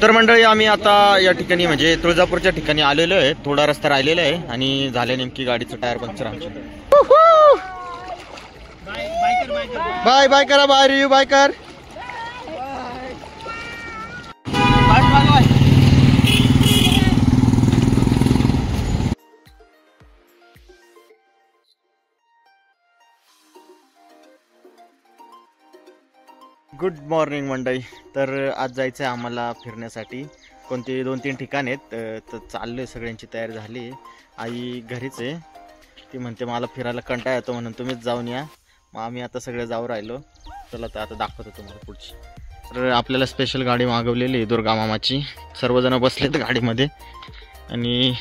तर मंडळी आम्ही आता या ठिकाणी म्हणजे तुळजापूरच्या ठिकाणी आलेलो आहे. थोडा रस्ता राहिलेला आहे आणि झाले नेमकी गाडीचं टायर पंक्चर आमची. बाय बाय करा, बाय रिव्ह्यू बाय कर. गुड मॉर्निंग मंडळी. तर आज जायचं आहे आम्हाला फिरण्यासाठी. कोणती 2-3 ठिकाण आहेत. तर चाललो आहे, सगळ्यांची तयारी झाली. आई घरीच आहे. ती म्हणते मला फिरायला कंटाळा येतो म्हणून तुम्हीच जाऊन या. मग आम्ही आता सगळे जाऊ राहिलो. चला तर आता दाखवतो तुम्हाला पुढची. तर आपल्याला स्पेशल गाडी मागवलेली आहे दुर्गा मामाची. सर्वजण बसलेत गाडीमध्ये आणि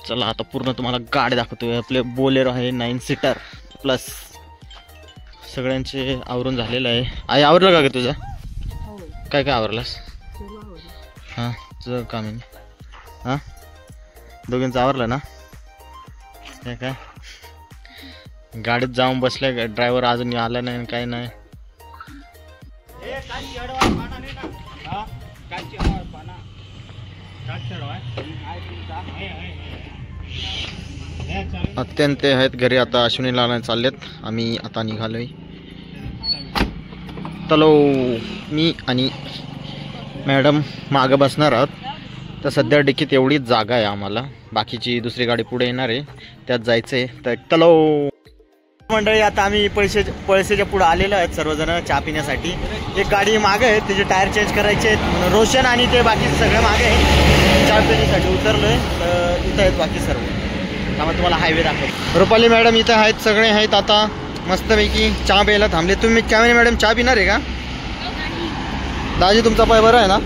चला आता पूर्ण तुम्हाला गाडी दाखवतो. आपले बोलेरो आहे 9 सीटर प्लस. सगळ्यांचे आवरून झालेलं आहे. आई आवरलं का ग तुझं? काय काय आवरलास? हां तुझं काम आहे. हां दोघींचं आवरलं ना? काय काय गाडीत जाऊन बसल्या. ड्रायव्हर अजून आला नाही काय नाही. अत्यंत आहेत घरी. आता अश्विनीला आणायला चाललेत. आम्ही आता निघालोय. चलो मी आणि मॅडम मागं बसणार आहोत. तर सध्या डिकीत एवढीच जागा आहे आम्हाला. बाकीची दुसरी गाडी पुढे येणार आहे, त्यात जायचं आहे. तर चलो मंडळी आता आम्ही पळसेच्या पुढे आलेलो आहेत सर्वजण चहा पिण्यासाठी. एक गाडी मागे आहे, तिचे टायर चेंज करायचे आहेत म्हणून रोशन आणि ते बाकी सगळे मागे आहे. चहा पिण्यासाठी उतरलोय. तर इथं आहेत बाकी सर्व. त्यामुळे तुम्हाला हायवे दाखवतो. रुपाली मॅडम इथं आहेत, सगळे आहेत. आता मस्तपैकी चहा प्यायला थांबले. तुम्ही काय मॅडम चहा पिणार आहे का? दाजी तुमचा पाय बरा आहे ना?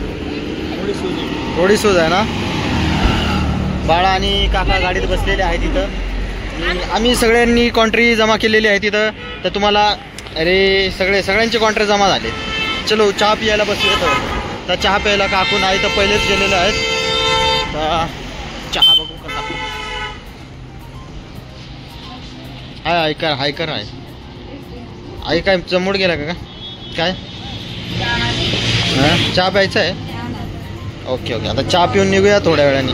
थोडी सूज आहे ना? बाळा आणि काका गाडीत बसलेले आहेत तिथं. आम्ही सगळ्यांनी कॉन्ट्री जमा केलेली आहे तिथं. तर तुम्हाला अरे सगळ्यांचे कॉन्ट्री जमा झाले. चलो चहा पियायला बसले. तर चहा प्यायला काकून आहे तर पहिलेच गेलेले आहेत. तर चहा बघू कसा. हाय हायकर आहे. आई काय चमूड गेला का काय? चहा प्यायचा आहे. ओके ओके आता चहा पिऊन निघूया थोड्या वेळाने.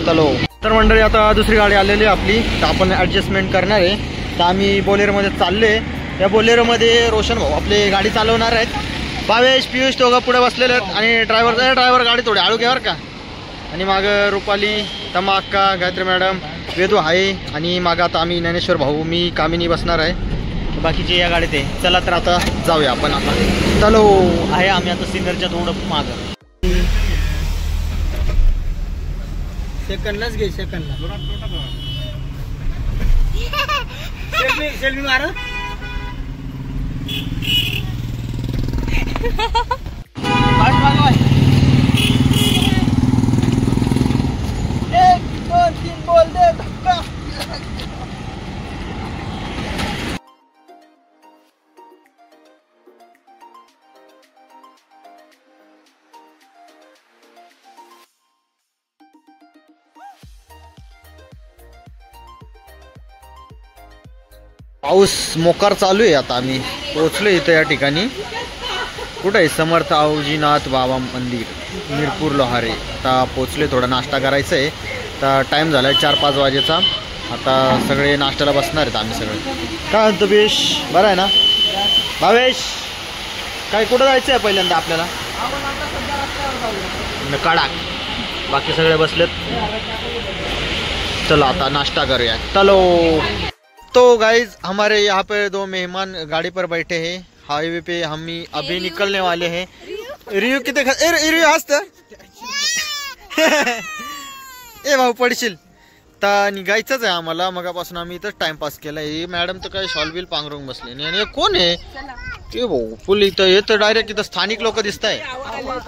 चलो तर मंडळी आता दुसरी गाडी आलेली आहे आपली. तर आपण ॲडजस्टमेंट करणार आहे. तर आम्ही बोलेरोमध्ये चाललो आहे. या बोलेरोमध्ये रोशन भाऊ आपले गाडी चालवणार आहेत. भावेश पियुष दोघं पुढे बसलेले आहेत आणि ड्रायव्हर गाडी थोडी हळू घ्यावर का. आणि मागं रुपाली, तमा अक्का, गायत्री मॅडम, वेदू आहे. आणि मागं आता आम्ही ज्ञानेश्वर भाऊ, मी कामिनी बसणार आहे. बाकीचे या गाडीत आहे. चला तर आता जाऊया आपण. आता चलो आहे आम्ही आता सिनियरच्या थोडं मागं. सेकंडलाच घे. सेकंडला सेल्फी मार. एक दोन तीन बोल दे. पाऊस मोकार चालू आहे. आता आम्ही पोहोचलो इथं या ठिकाणी. कुठं आहे? समर्थ आवजीनाथ बाबा मंदिर, मिरपूर लोहारे. आता पोहोचले. थोडा नाश्ता करायचा आहे. तर टाईम झाला आहे 4-5 वाजेचा. आता सगळे नाश्त्याला बसणार आहेत आम्ही सगळे. काय म्हणतो बेश? बरं आहे ना भावेश? काय कुठं जायचं आहे पहिल्यांदा आपल्याला? कडाक. बाकी सगळे बसलेत. चलो आता नाश्ता करूया. चलो. तो गाइज हमारे यहाँ पे 2 मेहमान गाड़ी पर बैठे हैं. हाईवे पे हम अभी निकलने वाले हैं. रिव्यू किती रिव्यू हसत ए भाऊ पडशील. तर निघायचंच आहे आम्हाला. मगापासून आम्ही इथं टाइमपास केलाय. मॅडम तर काय शॉल पांघरून बसले. आणि कोण आहे ते भाऊ? फुल इथं येतं डायरेक्ट. इथं स्थानिक लोक दिसत आहे.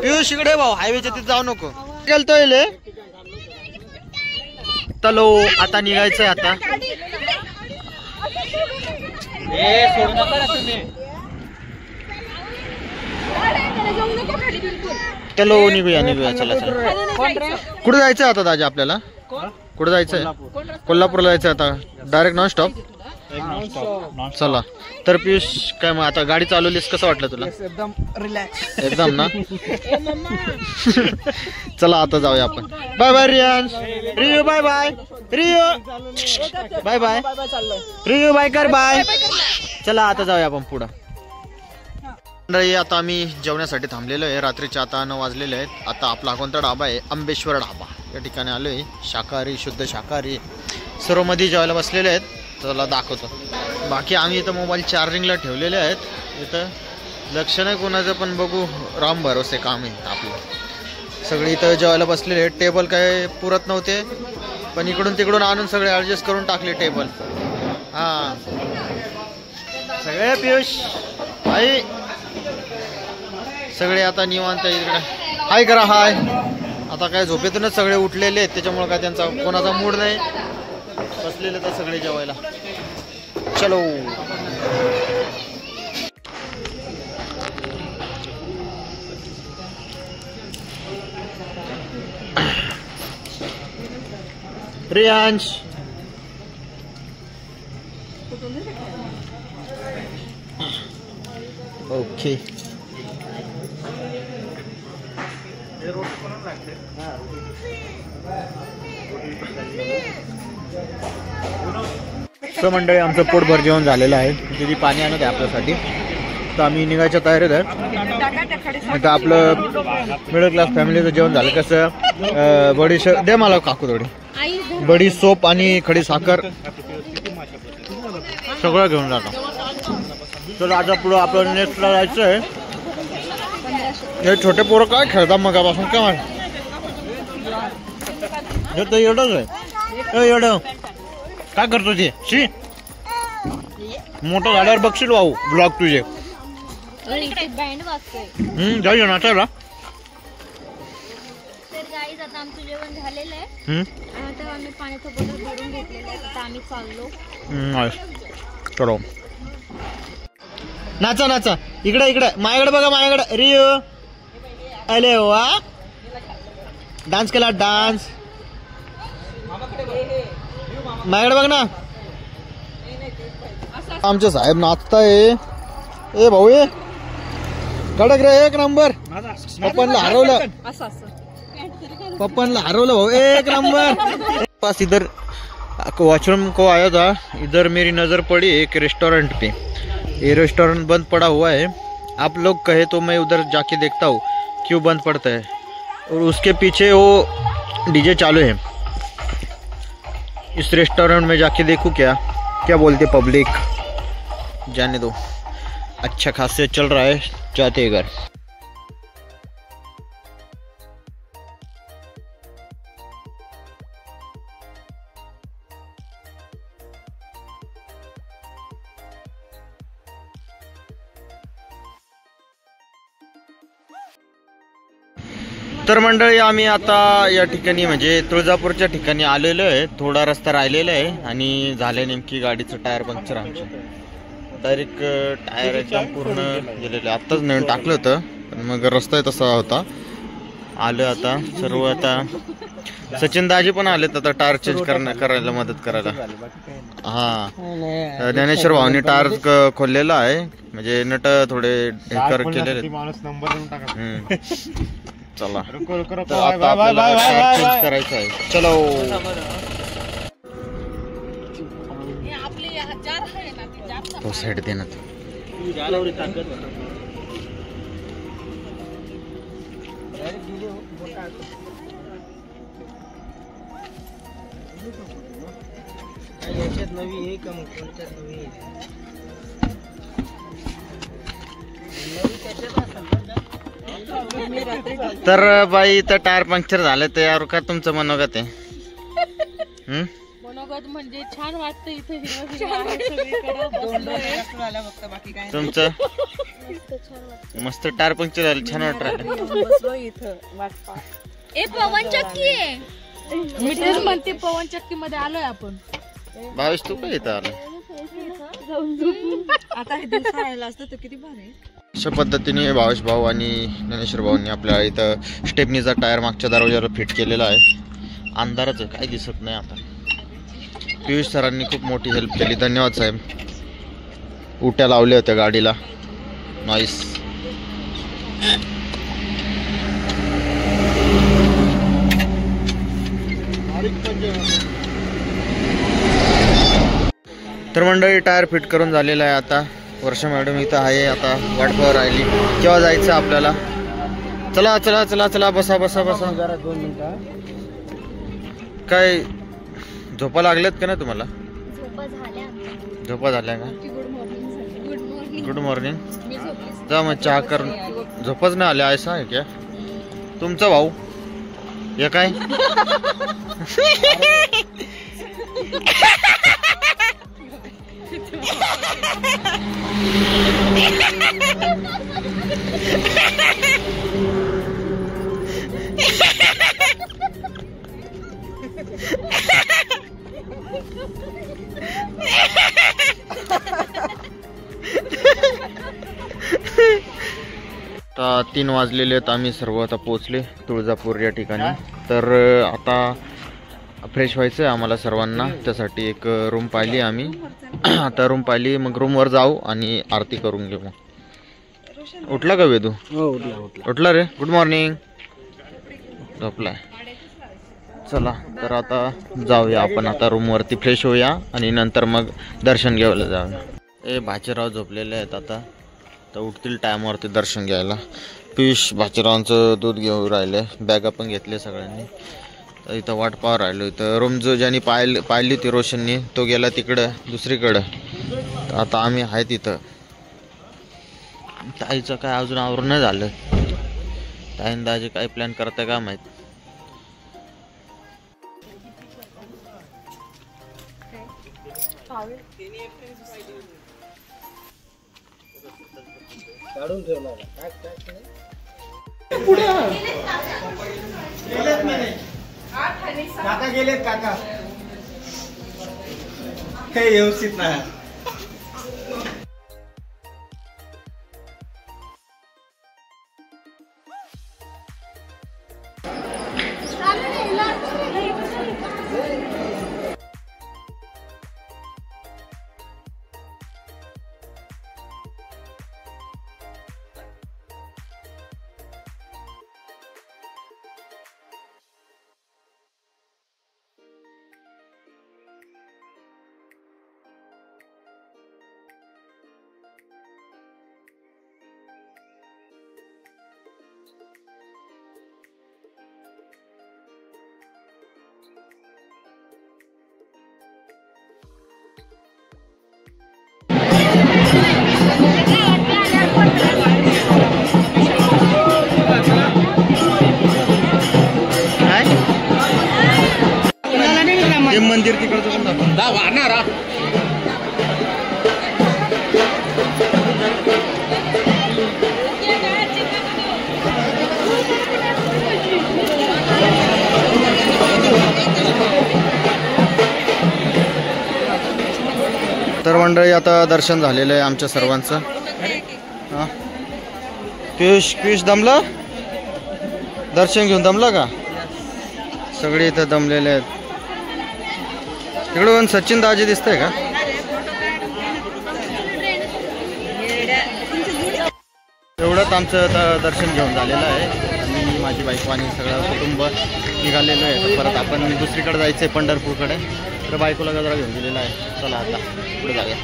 पियुष इकडे भाऊ, हायवेच्या तिथे जाऊ नको. गेलतोय. चलो आता निघायचंय. आता चलो निघूया. चला चला. कुठे जायचं आता दाजी आपल्याला? कुठं जायचं आहे? कोल्हापूरला जायचं आता डायरेक्ट नॉन स्टॉप. चला तर पियुष काय मग आता गाडी चालवलीस कसं वाटलं तुला? एकदम रिलॅक्स. एकदम ना. चला आता जाऊया आपण. Bye bye Riyan. Riyu bye bye. Riyu bye bye. Riyu bye कर बाय. चला आता जाऊया आपण पुढं. मंडळी आता आम्ही जेवण्यासाठी थांबलेलो आहे. रात्रीचे आता 9 वाजलेले आहेत. आता आपला कोणता ढाबा आहे? आंबेश्वर ढाबा या ठिकाणी आलो आहे. शाकाहारी शुद्ध शाकाहारी सर्व मध्ये जेवायला बसलेले आहेत. चला दाखवतो. बाकी आम्ही इथं मोबाईल चार्जिंगला ठेवलेले आहेत. इथं लक्ष नाही कोणाचं पण बघू राम भरोसे काम आहे आपलं. सगळे इथं जेवायला बसलेले आहेत. टेबल काय पुरत नव्हते पण इकडून तिकडून आणून सगळे ॲडजस्ट करून टाकले टेबल. हां सगळे पियुष आई सगळे आता निवांत इकडे हाय करा हाय. आता काय झोपेतूनच सगळे उठलेले आहेत त्याच्यामुळे काय त्यांचा कोणाचा मूड नाही. बसलेले तर सगळे जेवायला. चलो रियांश ओके. तर मंडळी आमचं पोटभर जेवण झालेलं आहे. तिथे पाणी आणत आहे आपल्यासाठी. तर आम्ही निघायच्या तयारीत आहे. आता आपलं मिडल क्लास फॅमिलीचं जेवण झालं. कसं बडीशेप दे मला काकू थोडी. बडी सोप आणि खडी साखर सगळं घेऊन जातो. तर आता पुढं आपलं नेक्स्टला जायचं आहे. हे छोटे पोरं काय खेळतात मगापासून काय तर एवढंच आहे. एवढं काय करतो ते शी मोठं झाल्यावर बघशील भाऊ ब्लॉग तुझे. जाऊया नाचायला. तर गाईज आता आमचं जेवण झालेलं आहे. आता आम्ही पाण्याचं बॉटल भरून घेतलेलं आहे. आता आम्ही चाललो. चलो नाचा नाचा. इकडे इकडे माझ्याकडे बघा माझ्याकडे. रियू अरे वा डान्स केला डान्स. माझ्याकडे बघ ना. आमचे साहेब नाचताय. ए भाऊ ये कडक रे एक नंबर. पप्पांना हरवलं. पप्पांना हरवलं भाऊ एक नंबर. पास इधर वॉशरूम को आया था. इधर मेरी नजर पड़ी एक रेस्टोरेंट पे. ये रेस्टोरेंट बंद पड़ा हुआ है. आप लोग कहे तो मैं उधर जाके देखता हूँ क्यों बंद पड़ता है. और उसके पीछे वो डीजे चालू है. इस रेस्टोरेंट में जाके देखूँ क्या क्या बोलते पब्लिक. जाने दो. अच्छा खासे चल रहा है. जाते हैं घर. तर मंडळी आम्ही आता या ठिकाणी म्हणजे तुळजापूरच्या ठिकाणी आलेलो आहे. थोडा रस्ता राहिलेला आहे आणि झाले नेमकी गाडीचं टायर पंक्चर. आमचं डायरेक्ट टायर एकदम पूर्ण गेलेलं. आत्ताच नवीन टाकलं होतं पण मग रस्ता तसा होता. आलं आता सर्व. आता सचिन दाजी पण आलेत आता टायर चेंज करायला मदत करायला. हा ज्ञानेश्वर भाऊनी टायर खोललेला आहे म्हणजे नट थोडे हेकर केलेले. चला आता आपल्याला टायर चेंज करायचं आहे. चलो तो साईड दे ना. नवी आहे का मग कोणत्यात नवी आहे. तर बाई तर टायर पंक्चर झालं तर यार का तुमचं मनोगत आहे? मनोगत म्हणजे छान वाटतं इथे तुमचं मस्त टायर पंक्चर झालं छान वाटत ए पवन चक्की आहे. मी तेच म्हणते पवन चक्की मध्ये आलोय आपण. भावेश तू काय इथं आला? आता हे दिवस राहिला असतं तर किती भारी. अशा पद्धतीने भावेश भाऊ आणि ज्ञानेश्वर भाऊंनी आपल्या इथं स्टेपनीचा टायर मागच्या दरवाजाला फिट केलेला आहे. अंधारच आहे, काही दिसत नाही आता. पियुष सरांनी खूप मोठी हेल्प केली, धन्यवाद साहेब. उट्या लावल्या होत्या गाडीला. नाईस. तर मंडळी टायर फिट करून झालेला आहे आता. वर्षा मॅडम इथं आहे, आता वाट पाहत राहिली केव्हा जायचं आपल्याला. चला चला चला चला, बसा बसा बसा. जरा 2 मिनिटं. काय झोपा लागल्यात का नाही तुम्हाला? झोपा झोपा झाल्या झाल्या का? Good morning. Good morning. मी झोपलीच जा मग चहा करून. झोपच नाही आले ऐसा आहे क्या तुमचा भाऊ? हे काय आता 3 वाजलेले आहेत. आम्ही सर्व आता पोहोचले तुळजापूर या ठिकाणी. तर आता फ्रेश व्हायचं आहे आम्हाला सर्वांना, त्यासाठी एक रूम पाहिली आम्ही. आता रूम पाहिली, मग रूमवर जाऊ आणि आरती करून घेऊ. उठला का वेदू? हो उठला रे. Good morning. झोपलाय. चला तर आता जाऊया आपण, आता रूमवरती फ्रेश होऊया आणि नंतर मग दर्शन घ्यायला जाऊया. हे भाचीराव झोपलेले आहेत आता, तर उठतील टायमावरती दर्शन घ्यायला. पियुष भाचीरावांचं दूध घेऊन राहिले, बॅगा पण घेतले सगळ्यांनी. तर इथं वाट पाहत राहिलो. इथं रूम जो ज्यांनी पाहिली होती रोशननी, तो गेला तिकडं दुसरीकडं. आता आम्ही आहे तिथं. ताईचं काय अजून आवरून नाही झालं. ताईन दाजी काय प्लॅन करताय का माहीत. काढून ठेवला काय काका गेलेत. काका हे व्यवस्थित नाही. मंदिर तिकडचं तर मंडळी आता दर्शन झालेलं आहे आमच्या सर्वांचं. पियुष दमला? दर्शन घेऊन दमला का? सगळे इथं दमलेले आहेत. तिकडून सचिन दाजी दिसतंय का? एवढंच आमचं आता दर्शन घेऊन झालेलं आहे. आणि माझी बायको आणि सगळं कुटुंब निघालेलं आहे. परत आपण दुसरीकडे जायचं आहे, पंढरपूरकडे. तर बायकोला गजरा घेऊन दिलेला आहे. चला आता पुढे जाऊया.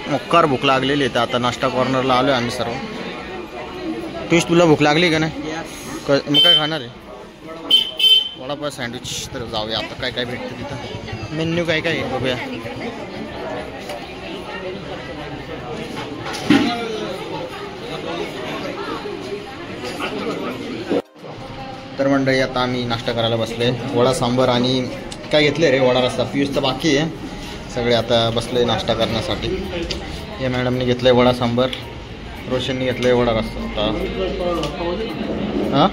मोक्कार भूक लागलेली आहे. तर आता नाश्ता कॉर्नरला आलो आहे आम्ही सर्व. पियुष तुला भूक लागली का नाही? मग काय खाणार आहे? वडापाव सँडविच. तर जाऊया आता काय काय भेटतं तिथं. मेन्यू काय काय आहे बघूया. तर मंडळी आता आम्ही नाश्ता करायला बसले. वडा सांबार आणि काय घेतले रे वडा रस्ता. पियुषचं बाकी आहे. सगळे आता बसले नाश्ता करण्यासाठी. या मॅडमने घेतलंय वडा सांबर, रोशनने घेतलंय वडा रस्ता. आता हां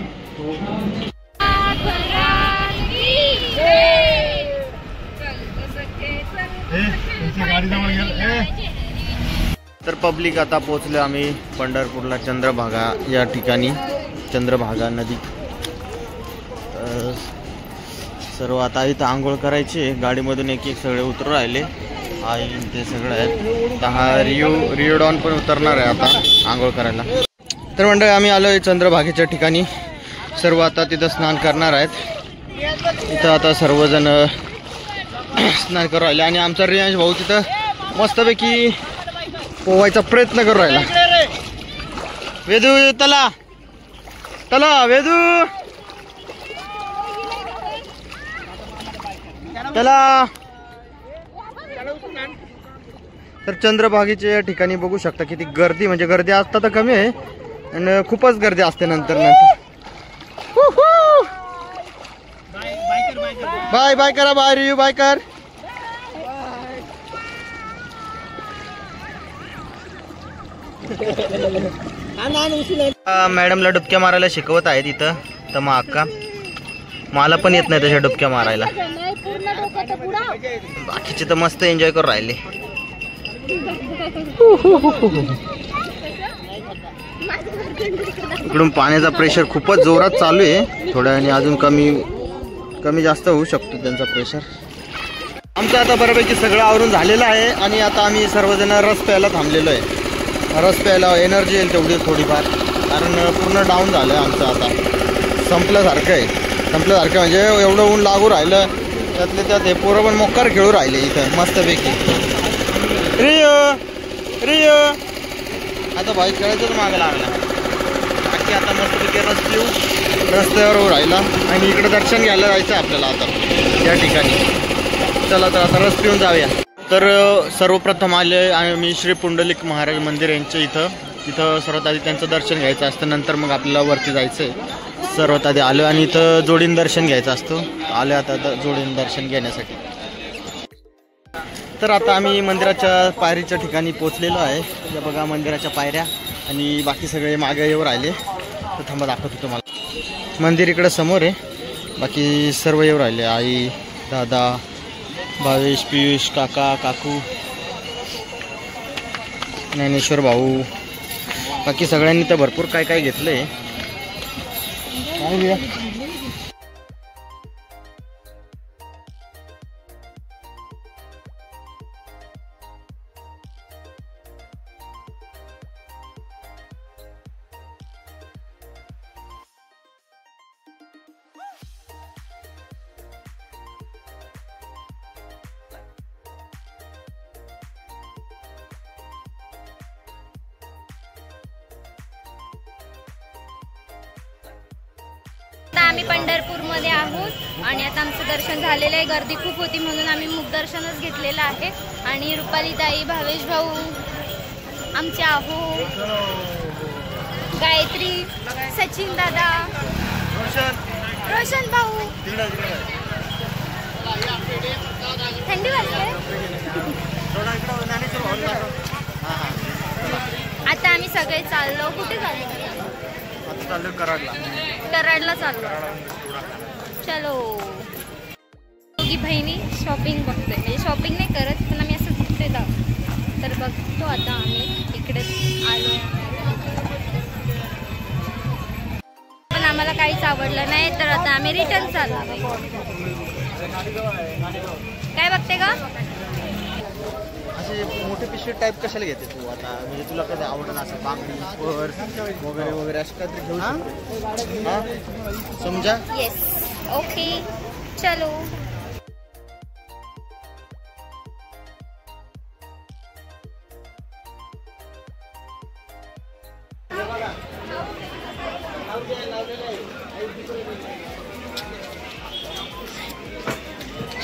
तर पब्लिक आता पोहोचलो आम्ही पंढरपूरला चंद्रभागा या ठिकाणी. चंद्रभागा नदी. सर्व आता इथं आंघोळ करायची. गाडीमधून एक एक सगळे उतरू राहिले. आई ते सगळं आहेत. तर हा रिओ डॉन पण उतरणार आहे आता आंघोळ करायला. तर मंडळी आम्ही आलो आहे चंद्रभागेच्या ठिकाणी. सर्व आता तिथं स्नान करणार आहेत. इथं आता सर्वजण स्नान करू राहिले आणि आमचा रियांश भाऊ तिथं मस्तपैकी पोहायचा प्रयत्न करू राहिला. वेदू तला तला वेदू तला. तर चंद्रभागेच्या या ठिकाणी बघू शकता किती गर्दी, म्हणजे गर्दी असता तर कमी आहे आणि खूपच गर्दी असते नंतर. बाय बाय करा. बाय रियू बाय कर. मॅडमला डुबक्या मारायला शिकवत आहेत इथं. तर मग अक्का मला पण येत नाही तशा डुबक्या मारायला. बाकीचे तर मस्त एन्जॉय करून राहिले. इकडून पाण्याचा प्रेशर खूपच जोरात चालू आहे. थोड्या वेळाने अजून कमी जास्त होऊ शकतो त्यांचा प्रेशर. आमचं आता बऱ्यापैकी सगळं आवरून झालेलं आहे आणि आता आम्ही सर्वजण रस प्यायला थांबलेलो आहे. रस प्यायला एनर्जी येईल तेवढी थोडीफार, कारण पूर्ण डाऊन झालं आमचं. आता संपल्यासारखं आहे. संपल्यासारखं म्हणजे एवढं ऊन लागू राहिलं. त्यातले त्यात हे पोरं पण मोक्कार खेळू राहिले इथं मस्तपैकी. रियो आता भाई खेळायचं तर मागे लागला. बाकी आता मस्तपैकी रस पिऊ रस्त्यावर राहिला आणि इकडे दर्शन घ्यायला जायचं आपल्याला आता या ठिकाणी. चला तर आता रस पिऊन जाऊया. तर सर्वप्रथम आले मी श्री पुंडलिक महाराज मंदिर यांच्या इथं सर्वात आधी त्यांचं दर्शन घ्यायचं असतं. नंतर मग आपल्याला वरती जायचं आहे. सर्वात आधी आलो आणि इथं जोडीन दर्शन घ्यायचं असतं. आलो आता जोडीन दर्शन घेण्यासाठी. तर आता आम्ही मंदिराच्या पायरीच्या ठिकाणी पोचलेलो आहे. या बघा मंदिराच्या पायऱ्या आणि बाकी सगळे मागे येऊ राहिले. तर थांबा दाखवतो तुम्हाला. मंदिर इकडं समोर आहे. बाकी सर्व येऊ राहिले. आई, दादा, भावेश, पियुष, काका, काकू, ज्ञानेश्वर भाऊ, बाकी सगळ्यांनी तर भरपूर काय काय घेतलंय. आम्ही पंढरपूरमध्ये आहोत आणि आता आमचं दर्शन झालेलं आहे. गर्दी खूप होती म्हणून आम्ही मुखदर्शनच घेतलेलं आहे. आणि रुपालीताई, भावेश भाऊ, आमचे आहो, गायत्री, सचिन दादा, रोशन भाऊ. थंडी वाजते. आता आम्ही सगळे चाललो. कुठे चाललो? कराडला चाललो. चलो. दोघी बहिणी शॉपिंग बघतोय. म्हणजे शॉपिंग नाही करत पण आम्ही असं दिसते जाऊ. तर बघतो आता आम्ही इकडे आलो पण आम्हाला काहीच आवडलं नाही. तर आता आम्ही रिटर्न चाललो. काय बघते का? असे मोठे पिशवी टाईप कशाला घेते तू आता? म्हणजे तुला कधी आवडलं असं बांगडी, पर्स वगैरे वगैरे असं काहीतरी घेऊ शकतो. हां समजा. येस. ओके चलो.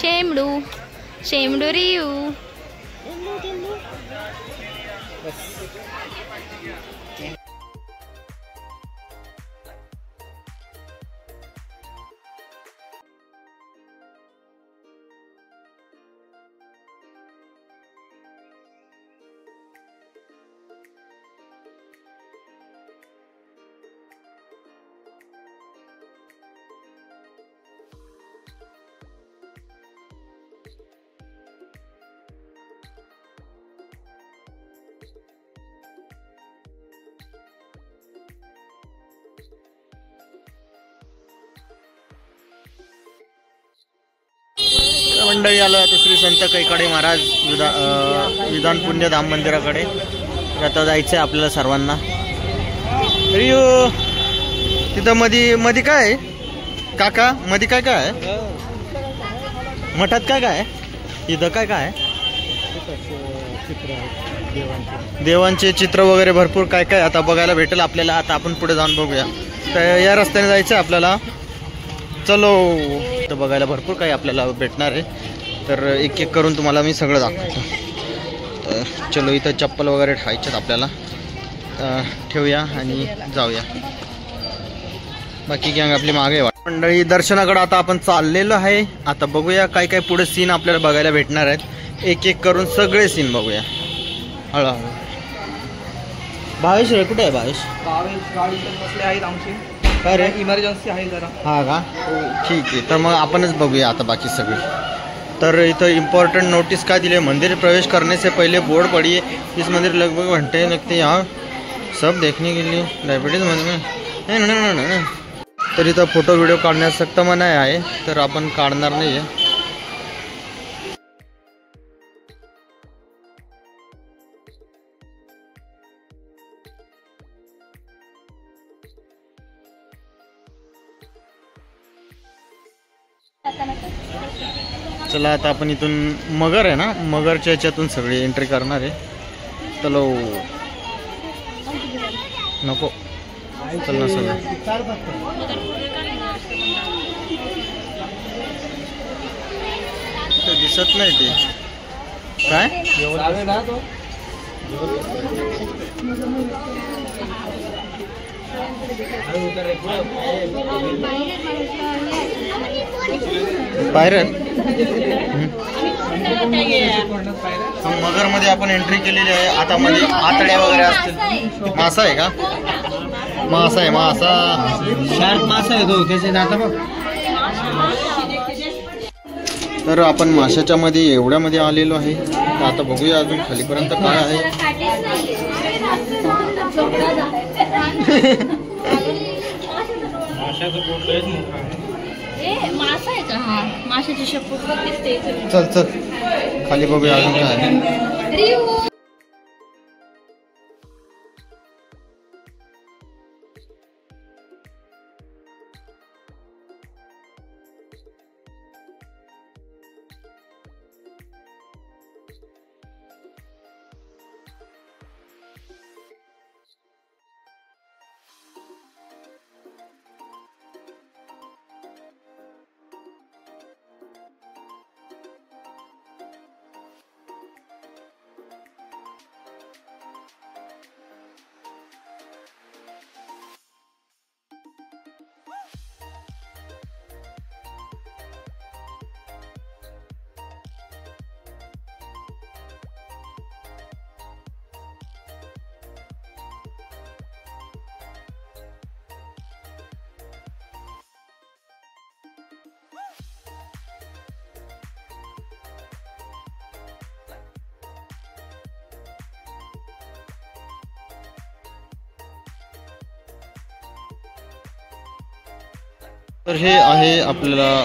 शेमडू शेमडू रियू. मंडळी आलं आता श्री संत कैकाडे महाराज विधान पुण्यधाम मंदिराकडे. आता जायचं आहे आपल्याला सर्वांना. रियो तिथं मधी काय आहे काका? मधी काय काय आहे? मठात काय काय आहे? इथं काय काय आहे? देवांचे चित्र वगैरे भरपूर काय काय आता बघायला भेटेल आपल्याला. आता आपण पुढे जाऊन बघूया. तर या रस्त्याने जायचं आहे आपल्याला. चलो. तर बघायला भरपूर काही आपल्याला भेटणार आहे. तर एक एक करून तुम्हाला मी सगळं दाखवतो. तर चलो. इथं चप्पल वगैरे ठेवायच्यात आपल्याला. ठेवूया आणि जाऊया. बाकी गँग आपली मागे आहे. मंडळी दर्शनाकडे आता आपण चाललेलो आहे. आता बघूया काय काय पुढे सीन आपल्याला बघायला भेटणार आहेत. एक एक करून सगळे सीन बघूया हळूहळू. भावेश रे कुठे आहे? भावेश गाडी बसले आहेत आमची. काय रे? इमर्जन्सी आहे जरा. हा का? ठीक आहे. तर मग आपणच बघूया आता बाकी सगळे. तर इथं इम्पॉर्टंट नोटिस काय दिली है? मंदिर प्रवेश करने से पहले बोर्ड पड़ी है. इस मंदिर लगभग घंटे लगते यहाँ सब देखने के लिए. डायबिटीज मध्ये तर इथं फोटो व्हिडिओ काढण्यास सक्त मनाई आहे. तर आपण काढणार नाही आहे. चला आता आपण इथून मगर आहे ना, मगरच्या याच्यातून सगळी एंट्री करणार आहे. चलो. नको चल ना सगळं. दिसत नाही ते काय. पायरन मगर मध्ये आपण एंट्री केलेली आहे. आता मध्ये आतड्या वगैरे असतील. मासा आहे का? मासा आहे. मासा शार्क मासा आहे तो. त्याचे दात बघ. तर आपण माशाच्या मध्ये एवढ्यामध्ये आलेलो आहे. तर आता बघूया अजून खालीपर्यंत काय आहे. चल चल खाली बघूया अजून काय आहे. तर हे आहे आपल्याला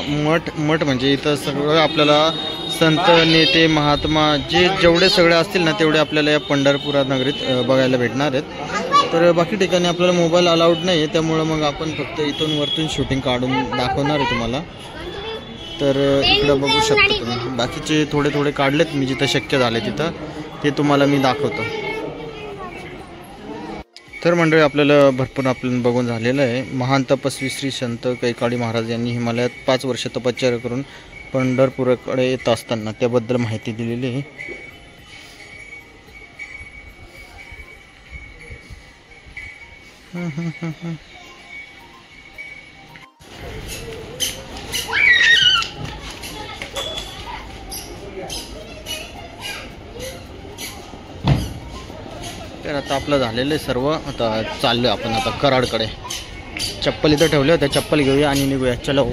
मठ म्हणजे इथं सगळं आपल्याला संत नेते महात्मा जेवढे सगळे असतील ना तेवढे आपल्याला या पंढरपुरात नगरीत बघायला भेटणार आहेत. तर बाकी ठिकाणी आपल्याला मोबाईल अलाउड नाही आहे. त्यामुळं मग आपण फक्त इथून वरतून शूटिंग काढून दाखवणार आहे तुम्हाला. तर इकडं बघू शकता तुम्ही. बाकीचे थोडे थोडे काढलेत मी जिथं शक्य झाले तिथं. ते तुम्हाला मी दाखवतो. तर मंडळी आपल्याला भरपूर आपल्याला बघून झालेलं आहे. महान तपस्वी श्री संत कैकाडी महाराज यांनी हिमालयात 5 वर्ष तपश्चर्या करून पंढरपूरकडे येत असताना त्याबद्दल माहिती दिलेली आहे. तर आता आपलं झालेलं आहे सर्व. आता चाललो आपण आता कराडकडे. चप्पल इथं ठेवले होते. चप्पल घेऊया आणि निघूया. चलो.